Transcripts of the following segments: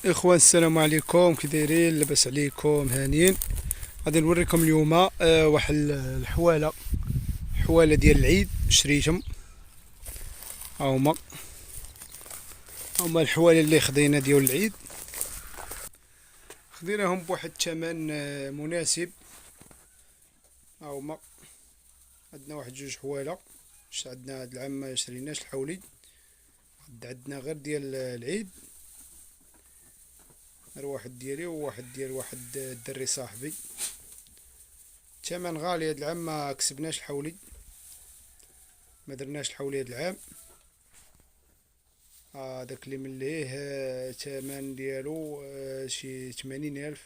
اخوان السلام عليكم، كي دايرين؟ لاباس عليكم؟ هانيين. غادي نوريكم اليوم واحد الحواله ديال العيد شريتهم. هاهما هما الحواله اللي خدينا ديال العيد، خديناهم بواحد الثمن مناسب. هاهما عندنا واحد جوج حواله. عندنا هاد العام ما شريناش الحولي، عندنا غير ديال العيد، غير واحد ديالي وواحد ديال واحد الدري صاحبي. الثمن غالي هاد العام، ما كسبناش الحولي، ما درناش الحولي هاد العام. داك اللي مليه الثمن ديالو شي 80,000،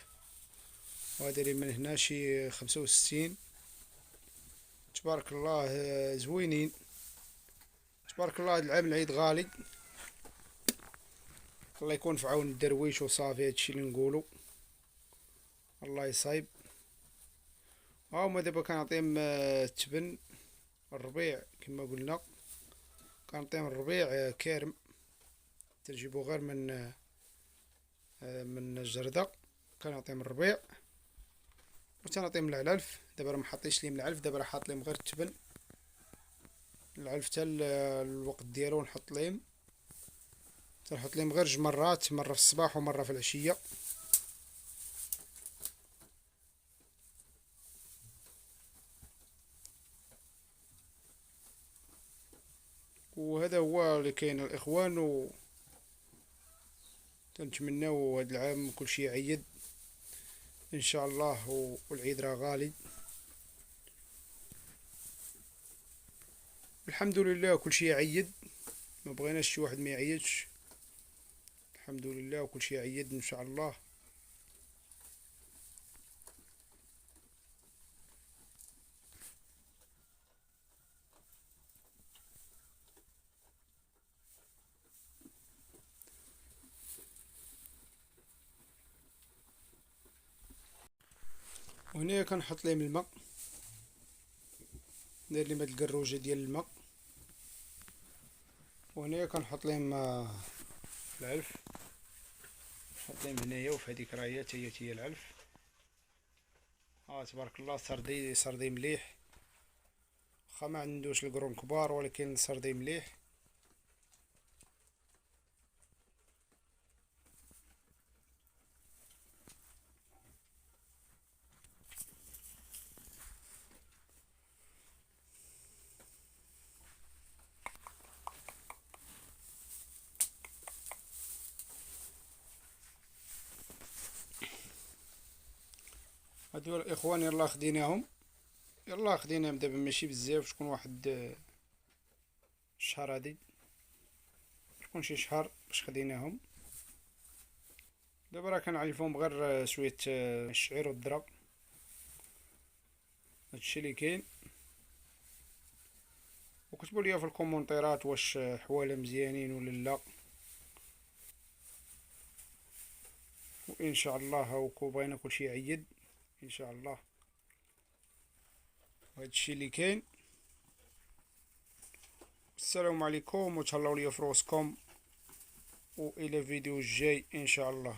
وهذا اللي من هنا شي 65. تبارك الله، زوينين تبارك الله. هاد العام العيد غالي، الله يكون في عون الدرويش وصافي. هادشي اللي نقولو، الله يصايب. هاهما دابا كنعطيهم التبن الربيع كما قلنا، كنعطيهم الربيع كارم، تنجيبو غير من الجردة. كنعطيهم الربيع وتنعطيهم العلف. دابا راه محطيش ليهم العلف، دابا راه حاط ليهم غير التبن. العلف حتى الوقت ديالو نحط ليهم، تنحط ليهم غير جوج مرات، مرة في الصباح ومرة في العشية. وهذا هو اللي كاين الاخوان، و تنتمناو هاد العام كلشي يعيد ان شاء الله. والعيد راه غالي، الحمد لله كلشي يعيد، ما بغيناش شي واحد ما يعيدش. الحمد لله وكلشي يعيد ان شاء الله. وهنا كنحط ليهم الماء، ندير ليهم هاد القروجه ديال الماء. وهنا كنحط ليهم العلف، نحط ليهم هنايا، وفي هذيك راه هي العلف. تبارك الله، سردي مليح، واخا ما عندوش القرون كبار ولكن سردي مليح. هادو الاخوان يلا خديناهم دابا، ماشي بزاف، شكون واحد الشهر هادي، شكون شي شهر باش خديناهم. دابا راه كنعلفهم بغير شويه الشعير والذرة. هادشي اللي كاين. وكتبوا لي في الكومونتيرات واش حواله مزيانين ولا لا، وان شاء الله هاوكو بغينا كلشي يعيد ان شاء الله. هادشي اللي كاين. السلام عليكم، وتهلاو ليا في روسكم، والى فيديو الجاي ان شاء الله.